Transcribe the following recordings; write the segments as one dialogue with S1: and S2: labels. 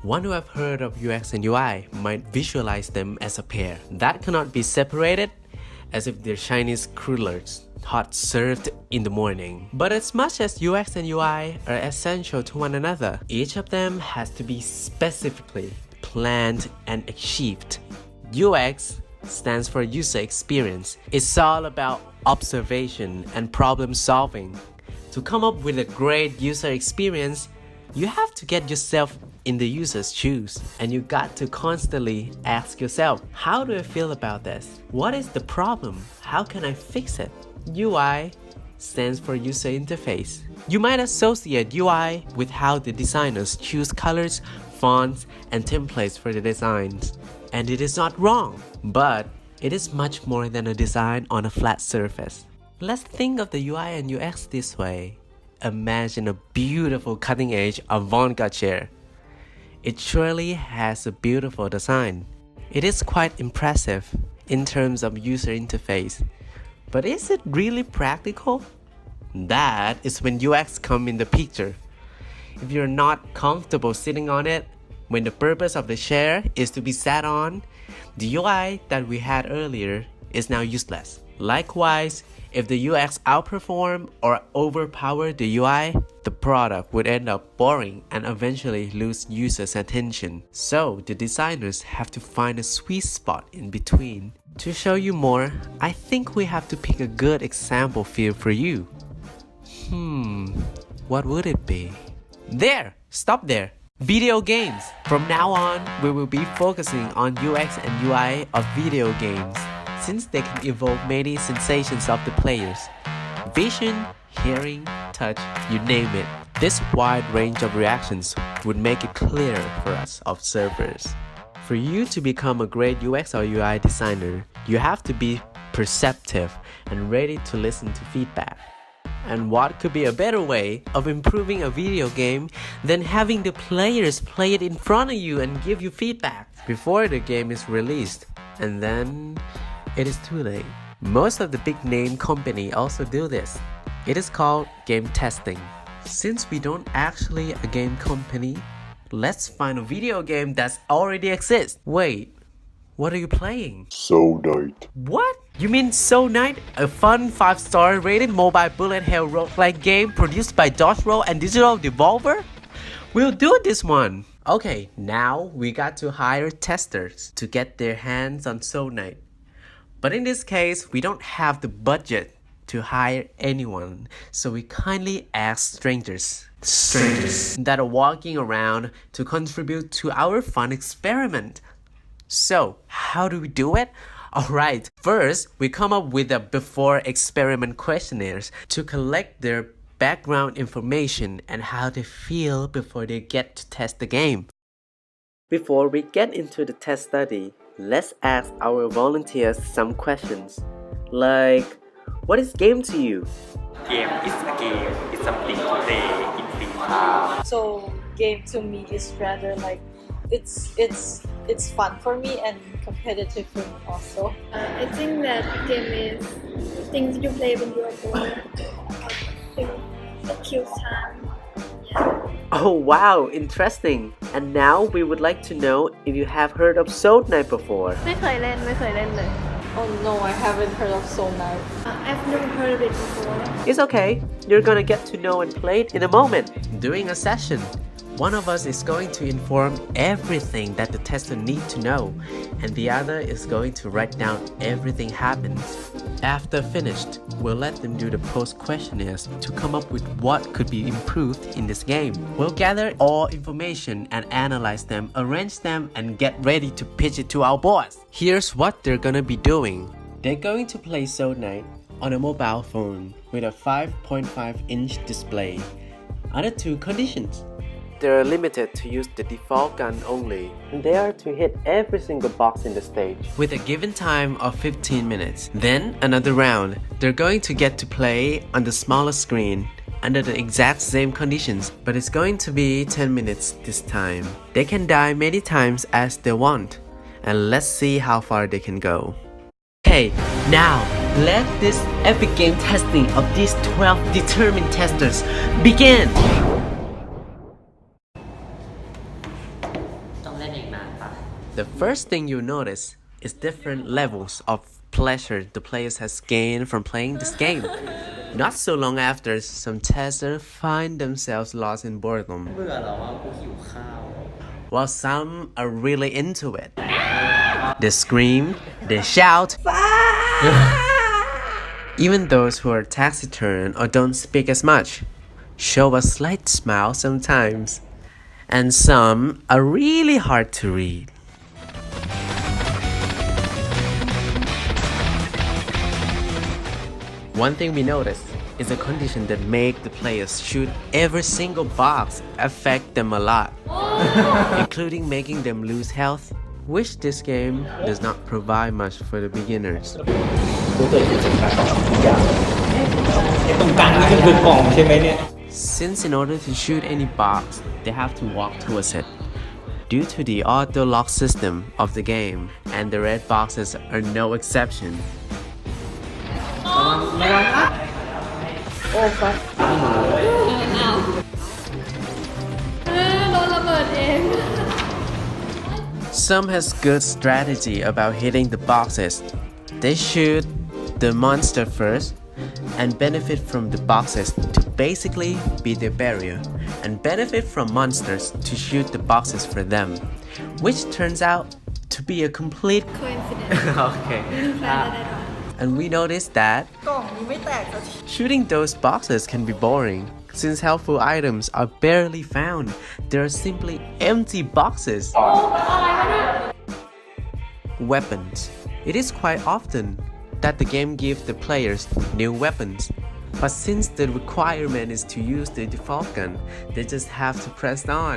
S1: One who have heard of UX and UI might visualize them as a pair that cannot be separated, as if they're Chinese crullers hot served in the morning. But as much as UX and UI are essential to one another, each of them has to be specifically planned and achieved. UX stands for user experience. It's all about observation and problem solving. To come up with a great user experience, you have to get yourself in the user's shoes, and you got to constantly ask yourself, how do I feel about this? What is the problem? How can I fix it? UI stands for user interface. You might associate UI with how the designers choose colors, fonts, and templates for the designs. And it is not wrong, but it is much more than a design on a flat surface. Let's think of the UI and UX this way. Imagine a beautiful cutting-edge avant-garde chair. It surely has a beautiful design. It is quite impressive in terms of user interface. But is it really practical? That is when UX come in the picture. If you're not comfortable sitting on it, when the purpose of the chair is to be sat on, the UI that we had earlier is now useless. Likewise, if the UX outperform or overpower the UI, the product would end up boring and eventually lose users' attention. So the designers have to find a sweet spot in between. To show you more, I think we have to pick a good example field for you. What would it be? There! Stop there! Video games! From now on, we will be focusing on UX and UI of video games, since they can evoke many sensations of the players. Vision, hearing, touch, you name it. This wide range of reactions would make it clearer for us observers. For you to become a great UX or UI designer, you have to be perceptive and ready to listen to feedback. And what could be a better way of improving a video game than having the players play it in front of you and give you feedback before the game is released? And then it is too late. Most of the big name company also do this. It is called game testing. Since we don't actually a game company, let's find a video game that already exists. Wait, what are you playing?
S2: Soul Knight.
S1: What? You mean Soul Knight? A fun 5-star rated mobile bullet hell roguelike game produced by Dodgeball and Digital Devolver? We'll do this one. Okay, now we got to hire testers to get their hands on Soul Knight. But in this case, we don't have the budget to hire anyone, so we kindly ask strangers that are walking around to contribute to our fun experiment. So, how do we do it? Alright, first we come up with a before experiment questionnaires to collect their background information and how they feel before they get to test the game. Before we get into the test study, let's ask our volunteers some questions. Like, what is game to you?
S3: Game is a game. It's something to play in free time.
S4: So game to me is rather like it's fun for me and competitive for me also.
S5: I think that game is things you play when you are bored. Things that kills time. Yeah.
S1: Oh wow, interesting. And now we would like to know if you have heard of Soul Knight before.
S6: ไม่เคยเล่นเลย
S4: Oh no, I haven't heard of Soul Knight.
S5: I've never heard of it before.
S1: It's okay, you're gonna get to know and play it in a moment. During a session, one of us is going to inform everything that the tester needs to know, and the other is going to write down everything happens. After finished, we'll let them do the post questionnaires to come up with what could be improved in this game. We'll gather all information and analyze them, arrange them, and get ready to pitch it to our boss. Here's what they're gonna be doing. They're going to play Soul Knight on a mobile phone with a 5.5-inch display. Under two conditions. They are limited to use the default gun only, and they are to hit every single box in the stage with a given time of 15 minutes. Then another round, they're going to get to play on the smaller screen under the exact same conditions, but it's going to be 10 minutes this time. They can die many times as they want, and let's see how far they can go. Okay, now let this epic game testing of these 12 determined testers begin! First thing you'll notice is different levels of pleasure the players has gained from playing this game. Not so long after, some testers find themselves lost in boredom,
S3: เบื่อแล้วว่ากูหิวข้าว
S1: while some are really into it. They scream, they shout. Even those who are taciturn or don't speak as much show a slight smile sometimes. And some are really hard to read. One thing we noticed is a condition that make the players shoot every single box affect them a lot, including making them lose health, which this game does not provide much for the beginners.
S3: ตรงกลางนี่ก็คือกล่องใช่ไหมเนี่ย
S1: Since in order to shoot any box, they have to walk towards it. Due to the auto-lock system of the game, and the red boxes are no exception.
S4: โอ้ฟัด
S5: โดนระเบิดเอง
S1: Some has good strategy about hitting the boxes. They shoot the monster first and benefit from the boxes to basically be their barrier, and benefit from monsters to shoot the boxes for them, which turns out to be a complete
S5: coincidence
S3: Okay.
S1: and we noticed that
S4: กล่องนี้ไม่แตกสักที
S1: shooting those boxes can be boring since helpful items are barely found. There are simply empty boxes. Weapons. It is quite often that the game gives the players new weapons. But since the requirement is to use the default gun, they just have to press on.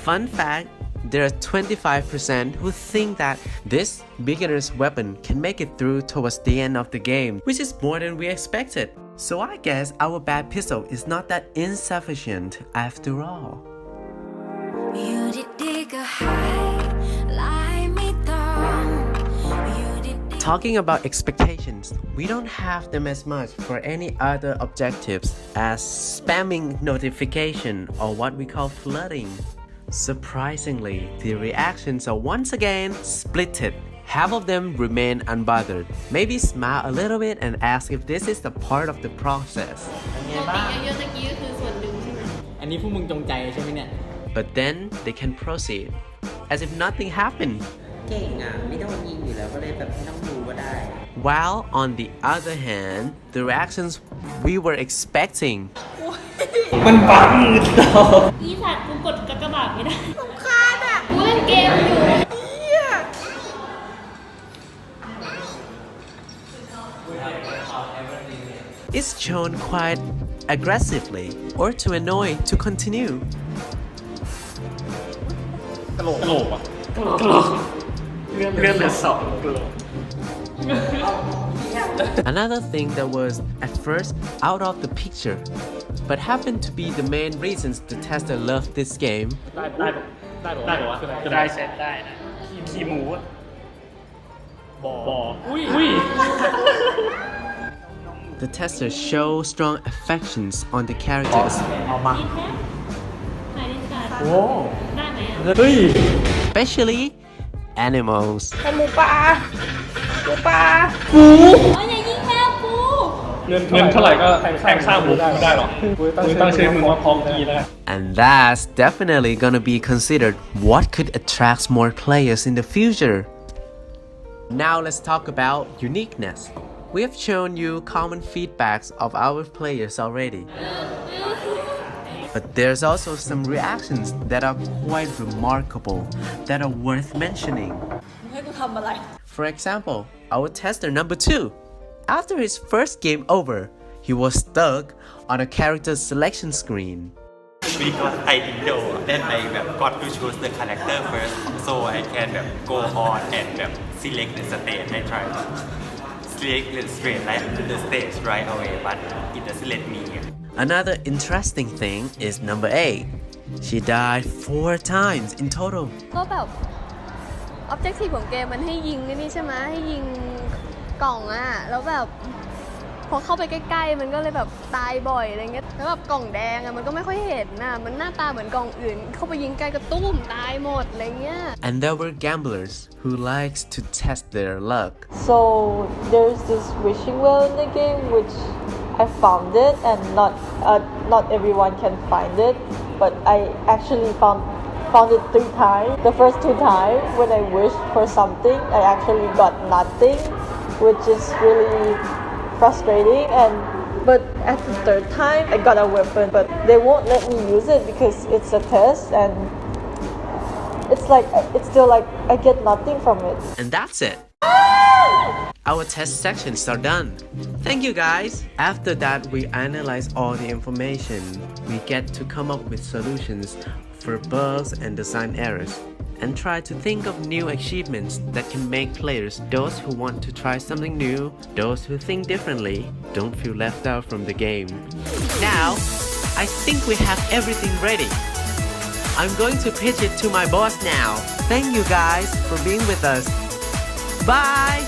S1: Fun fact, there are 25% who think that this beginner's weapon can make it through towards the end of the game, which is more than we expected. So I guess our bad pistol is not that insufficient after all.
S2: You did dig a high, lie me down. You did
S1: Talking about expectations, we don't have them as much for any other objectives as spamming notification or what we call flooding. Surprisingly, the reactions are once again splitted. Half of them remain unbothered, maybe smile a little bit and ask if this is the part of the process.
S3: อันนี้พวกมึงจงใจใช่ไหมเนี่ย
S1: But then they can proceed as if nothing happened.
S3: เก่งอ่ะไม่ต้องยิงอยู่แล้วก็เลยแบบไม่ต้องดูก็ได้
S1: While on the other hand, the reactions we were expecting
S3: มันบังเรา
S5: อีสัตว์กูกดกากบาทไม่ได้สำคัญอ่ะกูเล่นเกมอยู่
S1: is shown quite aggressively or to annoy to continue.
S3: กระโหลกอ่ะเลื่อนเหลือสองกระโหลก
S1: Another thing that was at first out of the picture, but happened to be the main reasons the tester loved this game,
S3: ได้บอกว่าได้เซตได้นะขี้หมูบออุ้ย
S1: the tester show strong affections on the characters,
S3: เอามา
S5: ไหนดิสการ์ด
S3: โอ้
S5: ได้ไหมอ่ะ
S3: เฮ้ย
S1: especially animals.
S4: หมูป่าหมูป่า
S5: โอ้ยอย่ายิงแมวกู
S6: เงินเท่าไหร่ก็แทงข้างหมูไม่ได้หรอกมึงตั้งชื่อมึงว่าพองกีแล้ว
S1: And that's definitely gonna be considered what could attract more players in the future. Now let's talk about uniqueness. We have shown you common feedbacks of our players already. But there's also some reactions that are quite remarkable that are worth mentioning.
S4: ให้กูทำอะไร
S1: For example, our tester number 2. After his first game over, he was stuck on a character selection screen.
S3: Because I didn't know then I got to choose the character first so I can go on and select the stage I try to select the straight right to the stage right away but it doesn't let me.
S1: Another interesting thing is number 8. She died 4 times in total.
S7: ก็แบบ objective ของเกมมันให้ยิงนี่ใช่ไหมให้ยิงกล่องอะแล้วแบบ พอเข้าไปใกล้ๆมันก็เลยแบบตายบ่อยอะไรเงี้ยแล้วแบบกล่องแดงอะมันก็ไม่ค่อยเห็นน่ะมันหน้าตาเหมือนกล่องอื่นเข้าไปยิงไกลกระตุ้มตายหมดอะไรเงี้ย
S1: And there were gamblers who likes to test their luck.
S4: So there's this wishing well in the game which I found it and not everyone can find it, but I actually found it 3 times. The first 2 times when I wished for something, I actually got nothing, which is really frustrating. But at the 3rd time, I got a weapon, but they won't let me use it because it's a test, and it's still like I get nothing from it.
S1: And that's it. Our test sections are done. Thank you guys. After that, we analyze all the information. We get to come up with solutions for bugs and design errors, and try to think of new achievements that can make players, those who want to try something new, those who think differently, don't feel left out from the game. Now, I think we have everything ready. I'm going to pitch it to my boss now. Thank you guys for being with us. Bye!